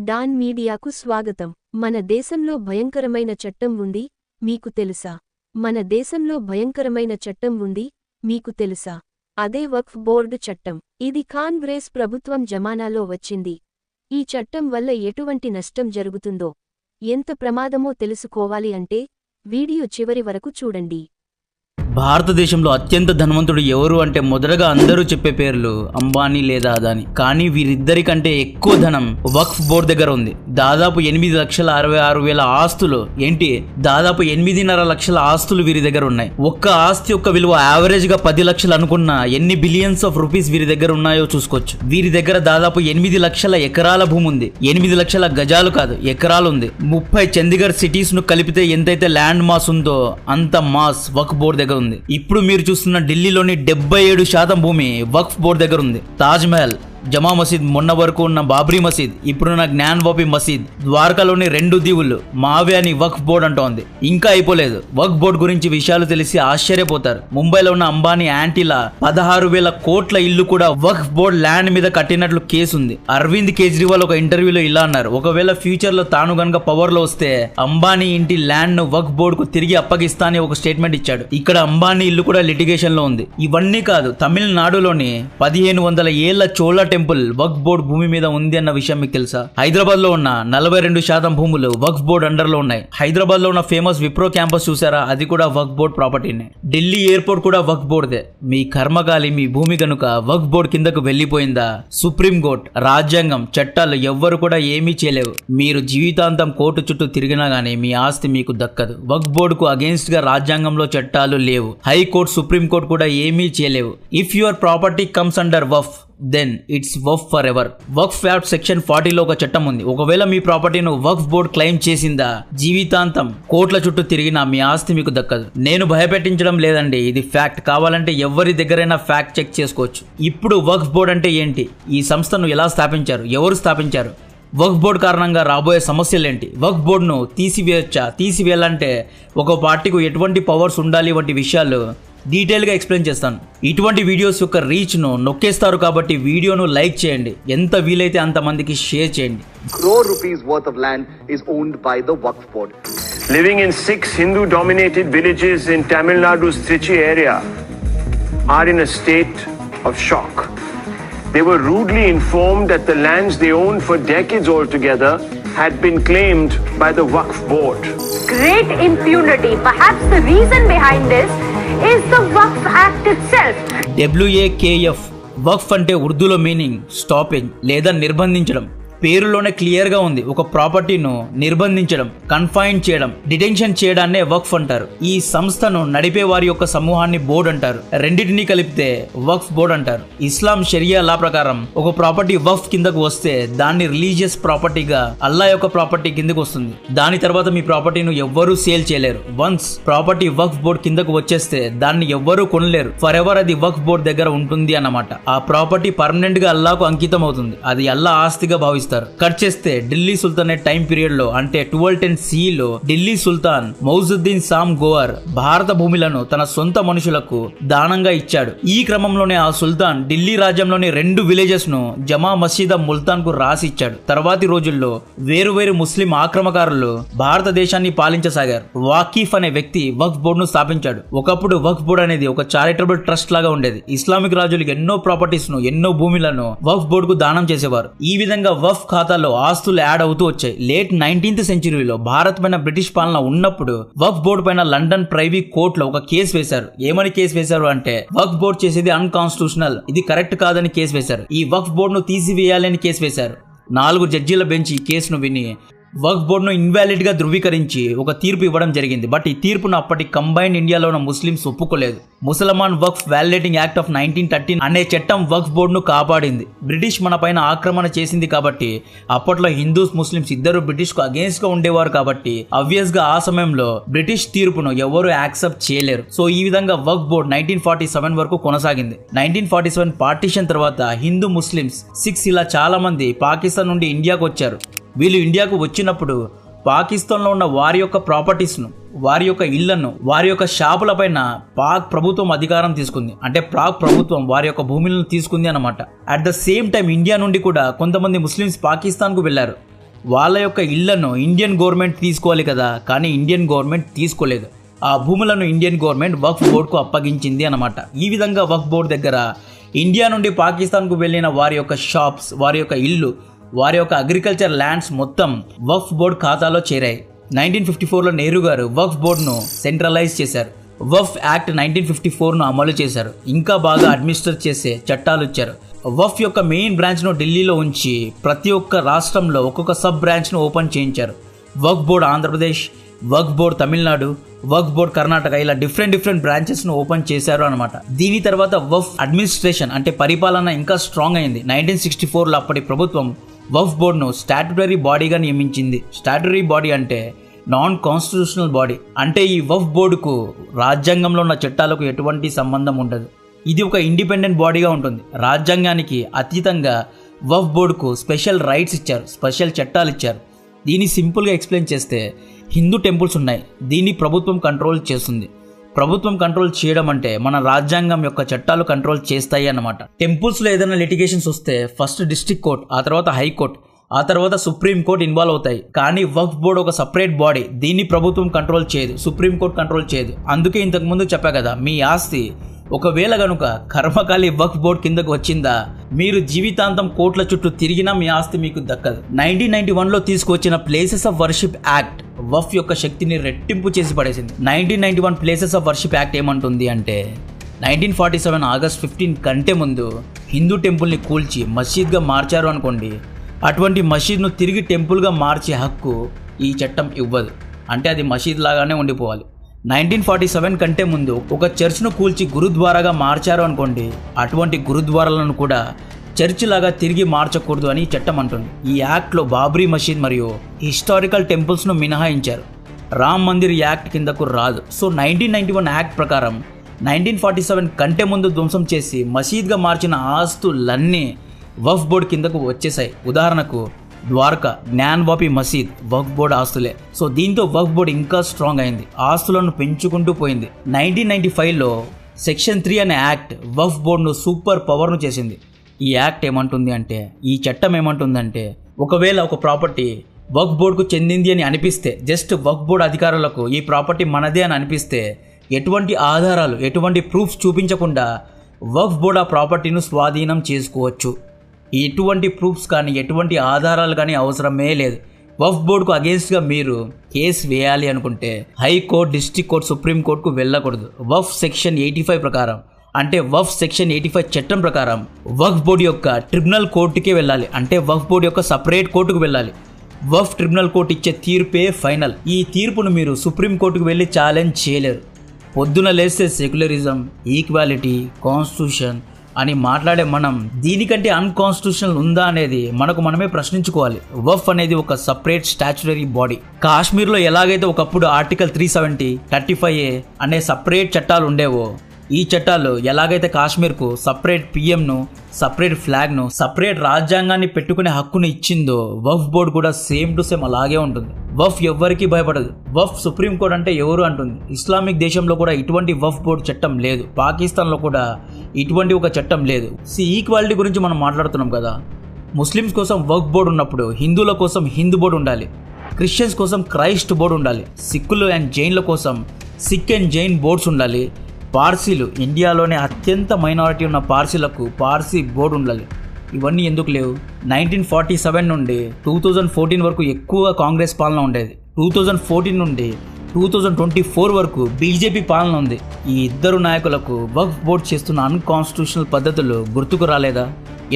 Don మీడియాకు స్వాగతం. మన దేశంలో భయంకరమైన చట్టం ఉంది, మీకు తెలుసా? మన దేశంలో భయంకరమైన చట్టం ఉంది, మీకు తెలుసా? అదే వక్ఫ్ బోర్డు చట్టం. ఇది కాంగ్రెస్ ప్రభుత్వం జమానాలో వచ్చింది. ఈ చట్టం వల్ల ఎటువంటి నష్టం జరుగుతుందో, ఎంత ప్రమాదమో తెలుసుకోవాలి అంటే వీడియో చివరి వరకు చూడండి. భారతదేశంలో అత్యంత ధనవంతుడు ఎవరు అంటే మొదటగా అందరూ చెప్పే పేర్లు అంబానీ లేదా అదానీ. కానీ వీరిద్దరికంటే ఎక్కువ ధనం వక్ఫ్ బోర్డు దగ్గర ఉంది. దాదాపు 8,66,000 ఆస్తులు దాదాపు 8.5 లక్షల ఆస్తులు వీరి దగ్గర ఉన్నాయి. ఒక్క ఆస్తి యొక్క విలువ యావరేజ్ గా 10 లక్షలు అనుకున్నా ఎన్ని బిలియన్స్ ఆఫ్ రూపీస్ వీరి దగ్గర ఉన్నాయో చూసుకోవచ్చు. వీరి దగ్గర దాదాపు 8 లక్షల ఎకరాల భూమి ఉంది. 8 లక్షల గజాలు కాదు, ఎకరాలు ఉంది. 30 చండీగఢ్ సిటీస్ ను కలిపితే ఎంతైతే ల్యాండ్ మాస్ ఉందో అంత మాస్ వక్ఫ్ బోర్డు దగ్గర ఉంది. ఇప్పుడు మీరు చూస్తున్న ఢిల్లీలోని 77% భూమి వక్ఫ్ బోర్డు దగ్గర ఉంది. తాజ్ మహల్, జమా మసీద్, మొన్న వరకు ఉన్న బాబ్రీ మసీద్, ఇప్పుడున్న జ్ఞాన్వాపి మసీద్, ద్వారకాలోని 2 దీవులు మావ్యాని వక్ఫ్ బోర్డు అంటోంది. ఇంకా అయిపోలేదు. వక్ఫ్ బోర్డు గురించి విషయాలు తెలిసి ఆశ్చర్యపోతారు. ముంబైలో ఉన్న అంబానీ యాంటీలా 16,000 కోట్ల ఇల్లు కూడా వక్ఫ్ బోర్డు ల్యాండ్ మీద కట్టినట్లు కేసు ఉంది. అరవింద్ కేజ్రీవాల్ ఒక ఇంటర్వ్యూలో ఇలా అన్నారు, ఒకవేళ ఫ్యూచర్ లో తాను గనక పవర్ లో వస్తే అంబానీ ఇంటి ల్యాండ్ ను వక్ఫ్ బోర్డు కు తిరిగి అప్పగిస్తా అని ఒక స్టేట్మెంట్ ఇచ్చాడు. ఇక్కడ అంబానీ ఇల్లు కూడా లిటిగేషన్ లో ఉంది. ఇవన్నీ కాదు, తమిళనాడులోని 1500 ఏళ్ల చోళ టెంపుల్ వక్ఫ్ బోర్డు భూమి మీద ఉంది అన్న విషయం మీకు తెలుసా? హైదరాబాద్ లో ఉన్న 42% భూములు వక్ఫ్ బోర్డు అండర్ లో ఉన్నాయి. హైదరాబాద్ లో ఉన్న ఫేమస్ విప్రో క్యాంపస్ చూసారా, అది కూడా వక్ఫ్ బోర్డు ప్రాపర్టీనే. ఢిల్లీ ఎయిర్పోర్ట్ కూడా వక్ఫ్ బోర్డుదే. మీ కర్మగాలి మీ భూమి కనుక వక్ఫ్ బోర్డు కిందకు వెళ్లిపోయిందా, సుప్రీం కోర్టు, రాజ్యాంగం, చట్టాలు ఎవ్వరు కూడా ఏమీ చేయలేవు. మీరు జీవితాంతం కోర్టు చుట్టూ తిరిగినా గానీ మీ ఆస్తి మీకు దక్కదు. వక్ఫ్ బోర్డుకు అగేన్స్ట్ గా రాజ్యాంగంలో చట్టాలు లేవు. హైకోర్టు, సుప్రీం కోర్టు కూడా ఏమీ చేయలేవు. If your property comes under Waqf, then it's Waqf forever. Waqf act section 40లో ఒక చట్టం ఉంది. ఒకవేళ మీ ప్రాపర్టీను వక్ఫ్ బోర్డు క్లెయిమ్ చేసిందా, జీవితాంతం కోట్ల చుట్టూ తిరిగినా మీ ఆస్తి మీకు దక్కదు. నేను భయపెట్టించడం లేదండి, ఇది ఫ్యాక్ట్. కావాలంటే ఎవరి దగ్గరైనా ఫ్యాక్ట్ చెక్ చేసుకోవచ్చు. ఇప్పుడు వక్ఫ్ బోర్డు అంటే ఏంటి, ఈ సంస్థను ఎలా స్థాపించారు, ఎవరు స్థాపించారు, వక్ఫ్ బోర్డు కారణంగా రాబోయే సమస్యలేంటి, వక్ఫ్ బోర్డును తీసివేయచ్చా, తీసివేయాలంటే ఒక పార్టీకు ఎటువంటి పవర్స్ ఉండాలి వంటి విషయాలు డీటెయిల్గా ఎక్స్ప్లెయిన్ చేస్తాను. ఇటువంటి వీడియోస్ యొక్క రీచ్ను నొక్కేస్తారు కాబట్టి వీడియోను లైక్ చేయండి, ఎంత వీలైతే అంతమందికి షేర్ చేయండి. Crore rupees worth of land is owned by the Waqf Board. Living in 6 Hindu-dominated villages in Tamil Nadu's Trichy area are in a state of shock. They were rudely informed that the lands they owned for decades altogether had been claimed by the Waqf Board. Great impunity. Perhaps the reason behind this is the Waqf Act itself. WAKF వక్ఫ్ అంటే ఉర్దూలో meaning stopping లేదా నిర్బంధించడం. పేరులోనే clear గా ఉంది. ఒక ప్రాపర్టీను నిర్బంధించడం, confine చేయడం, detention చేయడాన్నే వక్ఫ్ అంటారు. ఈ సంస్థను నడిపే వారి యొక్క సమూహాన్ని బోర్డు అంటారు. రెండింటినీ కలిపితే వక్ఫ్ బోర్డు అంటారు. ఇస్లాం షరియా లా ప్రకారం ఒక ప్రాపర్టీ వక్ఫ్ కిందకు వస్తే దాన్ని రిలీజియస్ ప్రాపర్టీగా అల్లా యొక్క ప్రాపర్టీ కిందకు వస్తుంది. దాని తర్వాత మీ ప్రాపర్టీను ఎవ్వరూ సేల్ చేయలేరు. వన్స్ ప్రాపర్టీ వక్ఫ్ బోర్డు కిందకు వచ్చేస్తే దాన్ని ఎవ్వరూ కొనలేరు. ఫర్ ఎవర్ అది వక్ఫ్ బోర్డు దగ్గర ఉంటుంది అన్నమాట. ఆ ప్రాపర్టీ పర్మనెంట్ గా అల్లాకు అంకితం అవుతుంది. అది అల్లా ఆస్తిగా భావిస్తారు. కట్ చేస్తే ఢిల్లీ సుల్తానేట్ టైం పీరియడ్ లో అంటే 1210 CE లో ఢిల్లీ సుల్తాన్ మౌజుద్దీన్ సామ్ గోవర్ భారత భూములను తన సొంత మనుషులకు దానంగా ఇచ్చాడు. ఈ క్రమంలోనే ఆ సుల్తాన్ ఢిల్లీ రాజ్యంలోని 2 విలేజెస్ ను జమా మసీద్ ముల్తాన్ కు రాసి ఇచ్చాడు. తర్వాతి రోజుల్లో వేరువేరు ముస్లిం ఆక్రమకారులు భారతదేశాన్ని పాలించసాగారు. వాకీఫ్ అనే వ్యక్తి వక్ఫ్ బోర్డును స్థాపించాడు. ఒకప్పుడు వక్ఫ్ బోర్డు అనేది ఒక చారిటబుల్ ట్రస్ట్ లాగా ఉండేది. ఇస్లామిక్ రాజులు ఎన్నో ప్రాపర్టీస్ ను, ఎన్నో భూములను వక్ఫ్ బోర్డుకు దానం చేసేవారు. ఈ విధంగా వక్ఫ్ ఖాతాలో ఆస్తులు యాడ్ అవుతూ వచ్చాయి. లేట్ 19th సెంచరీలో భారత్ పైన బ్రిటిష్ పాలన ఉన్నప్పుడు వక్ఫ్ బోర్డు పైన లండన్ ప్రైవీ కోర్టులో ఒక కేసు వేశారు. ఏమని కేసు వేశారు అంటే వక్ఫ్ బోర్డు చేసేది అన్కాన్స్టిట్యూషనల్, ఇది కరెక్ట్ కాదని కేసు వేశారు. ఈ వక్ఫ్ బోర్డును తీసివేయాలని కేసు వేశారు. 4 జడ్జీల బెంచ్ ఈ కేసును విని వక్ఫ్ బోర్డును ఇన్వాలిడ్ గా ధృవీకరించి ఒక తీర్పు ఇవ్వడం జరిగింది. బట్ ఈ తీర్పును అప్పటి కంబైన్డ్ ఇండియాలో ఉన్న ముస్లింస్ ఒప్పుకోలేదు. ముసల్మాన్ వక్ఫ్ వ్యాలిడేటింగ్ యాక్ట్ ఆఫ్ 1913 అనే చట్టం వక్ఫ్ బోర్డును కాపాడింది. బ్రిటిష్ మన పైన ఆక్రమణ చేసింది కాబట్టి అప్పట్లో హిందూస్, ముస్లింస్ ఇద్దరు బ్రిటిష్ కు అగేన్స్ట్ గా ఉండేవారు కాబట్టి ఆబ్వియస్ గా ఆ సమయంలో బ్రిటిష్ తీర్పును ఎవరు యాక్సెప్ట్ చేయలేరు. సో ఈ విధంగా వక్ఫ్ బోర్డు 1947 వరకు కొనసాగింది. 1947 పార్టీషన్ తర్వాత హిందూ, ముస్లింస్, సిఖ్స్ ఇలా చాలా మంది పాకిస్తాన్ నుండి ఇండియాకు వచ్చారు. వీళ్ళు ఇండియాకు వచ్చినప్పుడు పాకిస్తాన్లో ఉన్న వారి యొక్క ప్రాపర్టీస్ను, వారి యొక్క ఇళ్లను, వారి యొక్క షాపులపైన పాక్ ప్రభుత్వం అధికారం తీసుకుంది. అంటే పాక్ ప్రభుత్వం వారి యొక్క భూములను తీసుకుంది అన్నమాట. At the same time India నుండి కూడా కొంతమంది ముస్లిమ్స్ పాకిస్తాన్కు వెళ్లారు. వాళ్ళ యొక్క ఇళ్లను ఇండియన్ గవర్నమెంట్ తీసుకోవాలి కదా, కానీ ఇండియన్ గవర్నమెంట్ తీసుకోలేదు. ఆ భూములను ఇండియన్ గవర్నమెంట్ వక్ఫ్ బోర్డుకు అప్పగించింది అన్నమాట. ఈ విధంగా వక్ఫ్ బోర్డు దగ్గర ఇండియా నుండి పాకిస్తాన్కు వెళ్ళిన వారి యొక్క షాప్స్, వారి యొక్క ఇల్లు, వారి యొక్క అగ్రికల్చర్ ల్యాండ్స్ మొత్తం వక్ఫ్ బోర్డు ఖాతాలో చేరాయి. 1954లో నెహ్రూ గారు వక్ఫ్ బోర్డును సెంట్రలైజ్ చేశారు. వక్ఫ్ యాక్ట్ 1954ను అమలు చేశారు. ఇంకా బాగా అడ్మినిస్టర్ చేసే చట్టాలు ఇచ్చారు. వక్ఫ్ యొక్క మెయిన్ బ్రాంచ్ను ఢిల్లీలో ఉంచి ప్రతి ఒక్క రాష్ట్రంలో ఒక్కొక్క సబ్ బ్రాంచ్ను ఓపెన్ చేయించారు. వక్ఫ్ బోర్డు ఆంధ్రప్రదేశ్, వక్ఫ్ బోర్డు తమిళనాడు, వక్ఫ్ బోర్డు కర్ణాటక, ఇలా డిఫరెంట్ బ్రాంచెస్ను ఓపెన్ చేశారు అనమాట. దీని తర్వాత వక్ఫ్ అడ్మినిస్ట్రేషన్ అంటే పరిపాలన ఇంకా స్ట్రాంగ్ అయింది. 1964లో అప్పటి ప్రభుత్వం వక్ఫ్ బోర్డును స్టాట్యుటరీ బాడీగా నియమించింది. స్టాట్యుటరీ బాడీ అంటే నాన్ కాన్స్టిట్యూషనల్ బాడీ. అంటే ఈ వక్ఫ్ బోర్డుకు రాజ్యాంగంలో ఉన్న చట్టాలకు ఎటువంటి సంబంధం ఉండదు. ఇది ఒక ఇండిపెండెంట్ బాడీగా ఉంటుంది. రాజ్యాంగానికి అతీతంగా వక్ఫ్ బోర్డుకు స్పెషల్ రైట్స్ ఇచ్చారు, స్పెషల్ చట్టాలు ఇచ్చారు. దీన్ని సింపుల్గా ఎక్స్ప్లెయిన్ చేస్తే హిందూ టెంపుల్స్ ఉన్నాయి, దీన్ని ప్రభుత్వం కంట్రోల్ చేస్తుంది. ప్రభుత్వం కంట్రోల్ చేయడం అంటే మన రాజ్యాంగం యొక్క చట్టాలు కంట్రోల్ చేస్తాయి అన్నమాట. టెంపుల్స్లో ఏదైనా లిటిగేషన్స్ వస్తే ఫస్ట్ డిస్ట్రిక్ట్ కోర్ట్, ఆ తర్వాత హైకోర్టు, ఆ తర్వాత సుప్రీం కోర్ట్ ఇన్వాల్వ్ అవుతాయి. కానీ వక్ఫ్ బోర్డు ఒక సపరేట్ బాడీ, దీన్ని ప్రభుత్వం కంట్రోల్ చేయదు, సుప్రీం కోర్ట్ కంట్రోల్ చేయదు. అందుకే ఇంతకుముందు చెప్పా కదా, మీ ఆస్తి ఒకవేళ గనుక కర్మకాలి వక్ఫ్ బోర్డు కిందకు వచ్చిందా, మీరు జీవితాంతం కోట్ల చుట్టూ తిరిగినా మీ ఆస్తి మీకు దక్కదు. 1991లో తీసుకొచ్చిన ప్లేసెస్ ఆఫ్ వర్షిప్ యాక్ట్ వక్ఫ్ యొక్క శక్తిని రెట్టింపు చేసి పడేసింది. 1991 ప్లేసెస్ ఆఫ్ వర్షిప్ యాక్ట్ ఏమంటుంది అంటే 1947 ఆగస్ట్ 15 కంటే ముందు హిందూ టెంపుల్ని కూల్చి మసీద్గా మార్చారు అనుకోండి, అటువంటి మసీద్ను తిరిగి టెంపుల్గా మార్చే హక్కు ఈ చట్టం ఇవ్వదు. అంటే అది మసీద్ లాగానే ఉండిపోవాలి. 1947 కంటే ముందు ఒక చర్చ్ను కూల్చి గురుద్వారాగా మార్చారు అనుకోండి, అటువంటి గురుద్వారాలను కూడా చర్చ్ లాగా తిరిగి మార్చకూడదు అని చట్టం అంటుంది. ఈ యాక్ట్లో బాబ్రీ మసీద్ మరియు హిస్టారికల్ టెంపుల్స్ను మినహాయించారు. రామ్ మందిర్ యాక్ట్ కిందకు రాదు. సో 1991 యాక్ట్ ప్రకారం 1947 కంటే ముందు ధ్వంసం చేసి మసీద్గా మార్చిన ఆస్తులన్నీ వక్ఫ్ బోర్డు కిందకు వచ్చేసాయి. ఉదాహరణకు ద్వారకా, జ్ఞాన్వాపి మసీద్ వక్ఫ్ బోర్డు ఆస్తులే. సో దీంతో వక్ఫ్ బోర్డు ఇంకా స్ట్రాంగ్ అయింది, ఆస్తులను పెంచుకుంటూ పోయింది. 1995లో సెక్షన్ 3 అనే యాక్ట్ వక్ఫ్ బోర్డును సూపర్ పవర్ను చేసింది. ఈ యాక్ట్ ఏమంటుంది అంటే, ఈ చట్టం ఏమంటుందంటే, ఒకవేళ ఒక ప్రాపర్టీ వక్ఫ్ బోర్డుకు చెందింది అని అనిపిస్తే, జస్ట్ వక్ఫ్ బోర్డు అధికారులకు ఈ ప్రాపర్టీ మనదే అని అనిపిస్తే, ఎటువంటి ఆధారాలు, ఎటువంటి ప్రూఫ్స్ చూపించకుండా వక్ఫ్ బోర్డు ఆ ప్రాపర్టీను స్వాధీనం చేసుకోవచ్చు. ఎటువంటి ప్రూఫ్స్ కానీ ఎటువంటి ఆధారాలు కానీ అవసరమే లేదు. వక్ఫ్ బోర్డుకు అగేన్స్ట్గా మీరు కేసు వేయాలి అనుకుంటే హైకోర్టు, డిస్ట్రిక్ట్ కోర్టు, సుప్రీం కోర్టుకు వెళ్ళకూడదు. వక్ఫ్ సెక్షన్ 85 ప్రకారం, అంటే వక్ఫ్ సెక్షన్ 85 చట్టం ప్రకారం వక్ఫ్ బోర్డు యొక్క ట్రిబ్యునల్ కోర్టుకే వెళ్ళాలి. అంటే వక్ఫ్ బోర్డు యొక్క సపరేట్ కోర్టుకు వెళ్ళాలి. వక్ఫ్ ట్రిబ్యునల్ కోర్టు ఇచ్చే తీర్పే ఫైనల్. ఈ తీర్పును మీరు సుప్రీం కోర్టుకు వెళ్ళి ఛాలెంజ్ చేయలేరు. పొద్దున లేస్తే సెక్యులరిజం, ఈక్వాలిటీ, కాన్స్టిట్యూషన్ అని మాట్లాడే మనం దీనికంటే అన్కాన్స్టిట్యూషనల్ ఉందా అనేది మనకు మనమే ప్రశ్నించుకోవాలి. వక్ఫ్ అనేది ఒక సపరేట్ స్టాచ్యుటరీ బాడీ. కాశ్మీర్లో ఎలాగైతే ఒకప్పుడు ఆర్టికల్ 370, 35A అనే సపరేట్ చట్టాలు ఉండేవో, ఈ చట్టాలు ఎలాగైతే కాశ్మీర్కు సపరేట్ పిఎంను, సపరేట్ ఫ్లాగ్ను, సపరేట్ రాజ్యాంగాన్ని పెట్టుకునే హక్కును ఇచ్చిందో, వక్ఫ్ బోర్డు కూడా సేమ్ టు సేమ్ అలాగే ఉంటుంది. వక్ఫ్ ఎవ్వరికీ భయపడదు. వక్ఫ్ సుప్రీంకోర్టు అంటే ఎవరు అంటుంది. ఇస్లామిక్ దేశంలో కూడా ఇటువంటి వక్ఫ్ బోర్డు చట్టం లేదు. పాకిస్తాన్లో కూడా ఇటువంటి ఒక చట్టం లేదు. ఈక్వాలిటీ గురించి మనం మాట్లాడుతున్నాం కదా, ముస్లిమ్స్ కోసం వక్ఫ్ బోర్డు ఉన్నప్పుడు హిందువుల కోసం హిందూ బోర్డు ఉండాలి, క్రిస్టియన్స్ కోసం క్రైస్ట్ బోర్డు ఉండాలి, సిక్కులు అండ్ జైన్ల కోసం సిక్ అండ్ జైన్ బోర్డ్స్ ఉండాలి, పార్సీలు, ఇండియాలోనే అత్యంత మైనారిటీ ఉన్న పార్సీలకు పార్సీ బోర్డు ఉండాలి. ఇవన్నీ ఎందుకు లేవు? 1947 నుండి 2014 వరకు ఎక్కువగా కాంగ్రెస్ పాలన ఉండేది. 2014 నుండి 2024 వరకు బీజేపీ పాలన ఉంది. ఈ ఇద్దరు నాయకులకు వక్ఫ్ బోర్డు చేస్తున్న అన్కాన్స్టిట్యూషనల్ పద్ధతులు గుర్తుకు రాలేదా?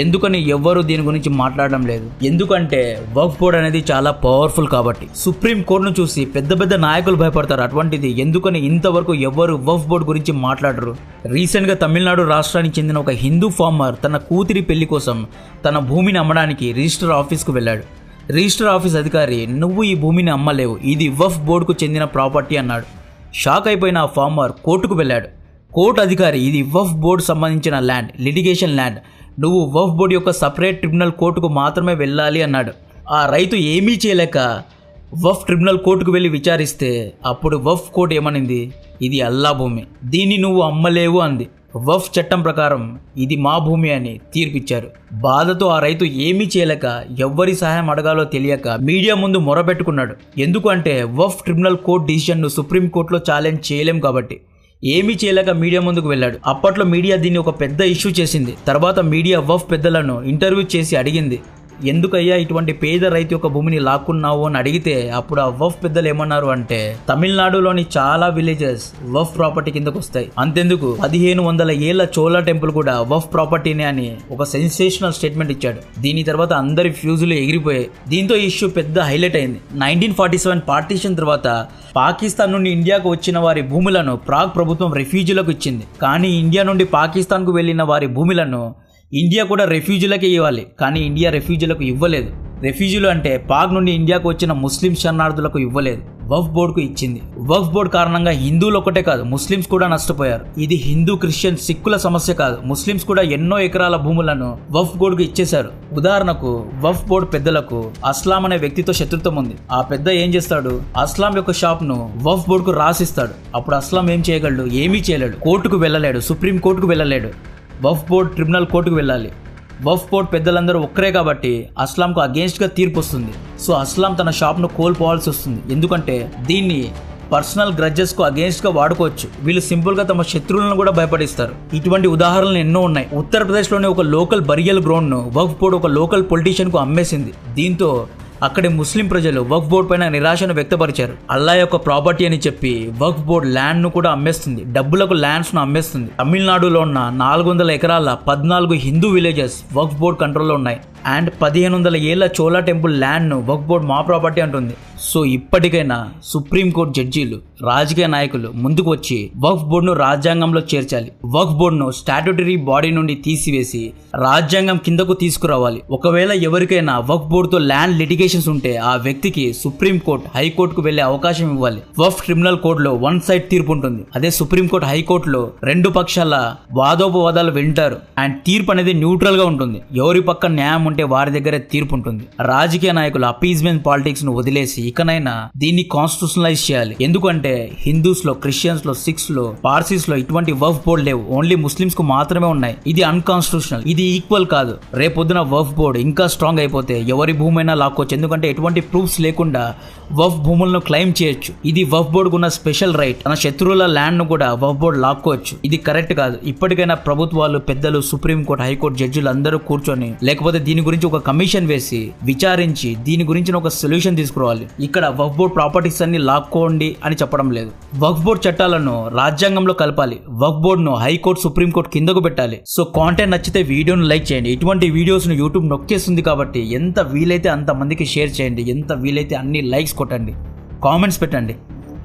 ఎందుకని ఎవ్వరూ దీని గురించి మాట్లాడడం లేదు? ఎందుకంటే వక్ఫ్ బోర్డు అనేది చాలా పవర్ఫుల్ కాబట్టి. సుప్రీం కోర్టును చూసి పెద్ద పెద్ద నాయకులు భయపడతారు. అటువంటిది ఎందుకని ఇంతవరకు ఎవ్వరు వక్ఫ్ బోర్డు గురించి మాట్లాడరు? రీసెంట్గా తమిళనాడు రాష్ట్రానికి చెందిన ఒక హిందూ ఫార్మర్ తన కూతురి పెళ్లి కోసం తన భూమిని అమ్మడానికి రిజిస్టర్ ఆఫీస్కు వెళ్ళాడు. రిజిస్టర్ ఆఫీస్ అధికారి, నువ్వు ఈ భూమిని అమ్మలేవు, ఇది వక్ఫ్ బోర్డుకు చెందిన ప్రాపర్టీ అన్నాడు. షాక్ అయిపోయిన ఆ ఫార్మర్ కోర్టుకు వెళ్ళాడు. కోర్టు అధికారి, ఇది వక్ఫ్ బోర్డు సంబంధించిన ల్యాండ్, లిటిగేషన్ ల్యాండ్, నువ్వు వక్ఫ్ బోర్డు యొక్క సపరేట్ ట్రిబ్యునల్ కోర్టుకు మాత్రమే వెళ్ళాలి అన్నాడు. ఆ రైతు ఏమీ చేయలేక వక్ఫ్ ట్రిబ్యునల్ కోర్టుకు వెళ్ళి విచారిస్తే అప్పుడు వక్ఫ్ కోర్టు ఏమనింది, ఇది అల్లా భూమి, దీన్ని నువ్వు అమ్మలేవు అంది. వక్ఫ్ చట్టం ప్రకారం ఇది మా భూమి అని తీర్పిచ్చారు. బాధతో ఆ రైతు ఏమీ చేయలేక, ఎవ్వరి సహాయం అడగాలో తెలియక మీడియా ముందు మొరపెట్టుకున్నాడు. ఎందుకు అంటే వక్ఫ్ ట్రిబ్యునల్ కోర్టు డిసిషన్ను సుప్రీంకోర్టులో ఛాలెంజ్ చేయలేం కాబట్టి. ఏమీ చేయలేక మీడియా ముందుకు వెళ్ళాడు. అప్పట్లో మీడియా దీన్ని ఒక పెద్ద ఇష్యూ చేసింది. తర్వాత మీడియా వక్ఫ్ పెద్దలను ఇంటర్వ్యూ చేసి అడిగింది, ఎందుకయ్యా ఇటువంటి పేద రైతు యొక్క భూమిని లాక్కున్నావు అని అడిగితే అప్పుడు ఆ వక్ఫ్ పెద్దలు ఏమన్నారు అంటే, తమిళనాడులోని చాలా విలేజెస్ వక్ఫ్ ప్రాపర్టీ కిందకు వస్తాయి. అంతెందుకు 1500 ఏళ్ల చోళ టెంపుల్ కూడా వక్ఫ్ ప్రాపర్టీనే అని ఒక సెన్సేషనల్ స్టేట్మెంట్ ఇచ్చాడు. దీని తర్వాత అందరి ఫ్యూజులు ఎగిరిపోయాయి. దీంతో ఈ ఇష్యూ పెద్ద హైలైట్ అయింది. 1947 పార్టీషన్ తర్వాత పాకిస్తాన్ నుండి ఇండియాకు వచ్చిన వారి భూములను పాక్ ప్రభుత్వం రెఫ్యూజీలకు ఇచ్చింది. కానీ ఇండియా నుండి పాకిస్తాన్కు వెళ్లిన వారి భూములను ఇండియా కూడా రెఫ్యూజీలకే ఇవ్వాలి. కానీ ఇండియా రెఫ్యూజీలకు ఇవ్వలేదు. రెఫ్యూజీలు అంటే పాక్ నుండి ఇండియాకు వచ్చిన ముస్లిం శరణార్థులకు ఇవ్వలేదు, వక్ఫ్ బోర్డుకు ఇచ్చింది. వక్ఫ్ బోర్డు కారణంగా హిందువులు ఒకటే కాదు, ముస్లిమ్స్ కూడా నష్టపోయారు. ఇది హిందూ, క్రిస్టియన్, సిక్కుల సమస్య కాదు. ముస్లిమ్స్ కూడా ఎన్నో ఎకరాల భూములను వక్ఫ్ బోర్డుకు ఇచ్చేశారు. ఉదాహరణకు వక్ఫ్ బోర్డు పెద్దలకు అస్లాం అనే వ్యక్తితో శత్రుత్వం ఉంది. ఆ పెద్ద ఏం చేస్తాడు, అస్లాం యొక్క షాప్ ను వక్ఫ్ బోర్డుకు రాసిస్తాడు. అప్పుడు అస్లాం ఏం చేయగలడు, ఏమీ చేయలేడు. కోర్టుకు వెళ్ళలేడు, సుప్రీం కోర్టుకు వెళ్ళలేడు. వక్ఫ్ బోర్డు ట్రిబ్యునల్ కోర్టుకు వెళ్ళాలి. వక్ఫ్ బోర్డు పెద్దలందరూ ఒక్కరే కాబట్టి అస్లాంకు అగేన్స్ట్గా తీర్పు వస్తుంది. సో అస్లాం తన షాప్ను కోల్పోవాల్సి వస్తుంది. ఎందుకంటే దీన్ని పర్సనల్ గ్రడ్జెస్కు అగేన్స్ట్గా వాడుకోవచ్చు. వీళ్ళు సింపుల్గా తమ శత్రువులను కూడా భయపడిస్తారు. ఇటువంటి ఉదాహరణలు ఎన్నో ఉన్నాయి. ఉత్తరప్రదేశ్లోని ఒక లోకల్ బరియల్ గ్రౌండ్ను వక్ఫ్ బోర్డు ఒక లోకల్ పొలిటీషియన్కు అమ్మేసింది. దీంతో అక్కడి ముస్లిం ప్రజలు వక్ఫ్ బోర్డు పైన నిరాశను వ్యక్తపరిచారు. అల్లా యొక్క ప్రాపర్టీ అని చెప్పి వక్ఫ్ బోర్డు ల్యాండ్ ను కూడా అమ్మేస్తుంది, డబ్బులకు ల్యాండ్స్ ను అమ్మేస్తుంది. తమిళనాడులో ఉన్న 400 ఎకరాల 14 హిందూ విలేజెస్ వక్ఫ్ బోర్డు కంట్రోల్లో ఉన్నాయి. అండ్ 1500 ఏళ్ల చోళా టెంపుల్ ల్యాండ్ ను వక్ఫ్ బోర్డు మా ప్రాపర్టీ అంటుంది. సో ఇప్పటికైనా సుప్రీంకోర్టు జడ్జీలు, రాజకీయ నాయకులు ముందుకు వచ్చి వక్ఫ్ బోర్డును రాజ్యాంగంలో చేర్చాలి. వక్ఫ్ బోర్డును స్టాట్యూటరీ బాడీ నుండి తీసివేసి రాజ్యాంగం కిందకు తీసుకురావాలి. ఒకవేళ ఎవరికైనా వక్ఫ్ బోర్డుతో ల్యాండ్ లిటిగేషన్స్ ఉంటే ఆ వ్యక్తికి సుప్రీంకోర్టు, హైకోర్టుకు వెళ్లే అవకాశం ఇవ్వాలి. వక్ఫ్ క్రిమినల్ కోర్టులో వన్ సైడ్ తీర్పు ఉంటుంది. అదే సుప్రీంకోర్టు, హైకోర్టులో రెండు పక్షాల వాదోపవాదాలు వింటారు. అండ్ తీర్పు అనేది న్యూట్రల్ గా ఉంటుంది. ఎవరి పక్క న్యాయం ఉంటే వారి దగ్గరే తీర్పు ఉంటుంది. రాజకీయ నాయకులు అపీజ్మెంట్ పాలిటిక్స్ ను వదిలేసి ఇకనైనా దీన్ని కాన్స్టిట్యూషనలైజ్ చేయాలి. ఎందుకంటే హిందూస్ లో, క్రిస్టియన్స్ లో, సిక్స్ లో, పార్సీస్ లో ఇటువంటి వక్ఫ్ బోర్డు లేవు. ఓన్లీ ముస్లిమ్స్ కు మాత్రమే ఉన్నాయి. ఇది అన్కాన్స్టిట్యూషనల్, ఇది ఈక్వల్ కాదు. రేపొద్దున వక్ఫ్ బోర్డు ఇంకా స్ట్రాంగ్ అయిపోతే ఎవరి భూమైనా లాక్కోవచ్చు. ఎందుకంటే ఎటువంటి ప్రూఫ్స్ లేకుండా వక్ఫ్ భూములను క్లెయిమ్ చేయొచ్చు. ఇది వక్ఫ్ బోర్డుకు ఉన్న స్పెషల్ రైట్. తన శత్రువుల ల్యాండ్ ను కూడా వక్ఫ్ బోర్డు లాక్కోవచ్చు. ఇది కరెక్ట్ కాదు. ఇప్పటికైనా ప్రభుత్వాలు, పెద్దలు, సుప్రీంకోర్టు, హైకోర్టు జడ్జిలు అందరూ కూర్చొని, లేకపోతే దీని గురించి ఒక కమిషన్ వేసి విచారించి దీని గురించి ఒక సొల్యూషన్ తీసుకురావాలి. ఇక్కడ వక్ఫ్ బోర్డు ప్రాపర్టీస్ అన్ని లాక్కోండి అని చెప్పడం లేదు. వక్ఫ్ బోర్డు చట్టాలను రాజ్యాంగంలో కలపాలి. వక్ఫ్ బోర్డును హైకోర్టు, సుప్రీంకోర్టు కిందకు పెట్టాలి. సో కాంటెంట్ నచ్చితే వీడియోను లైక్ చేయండి. ఇటువంటి వీడియోస్ ను యూట్యూబ్ నొక్కేస్తుంది కాబట్టి ఎంత వీలైతే అంత మందికి షేర్ చేయండి. ఎంత వీలైతే అన్ని లైక్స్ కొట్టండి, కామెంట్స్ పెట్టండి.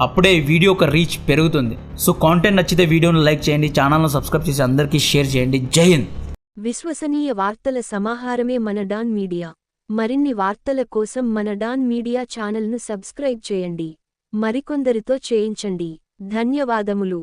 అప్పుడే వీడియో ఒక రీచ్ పెరుగుతుంది. సో కాంటెంట్ నచ్చితే వీడియోను లైక్ చేయండి, ఛానల్ను సబ్స్క్రైబ్ చేసి అందరికీ షేర్ చేయండి. జై హింద్. విశ్వసనీయ వార్తల సమాహారమే మన డాన్ మీడియా. మరిన్ని వార్తల కోసం మన డాన్ మీడియా ఛానల్ను సబ్స్క్రైబ్ చేయండి. మరికొందరితో చేయించండి. ధన్యవాదములు.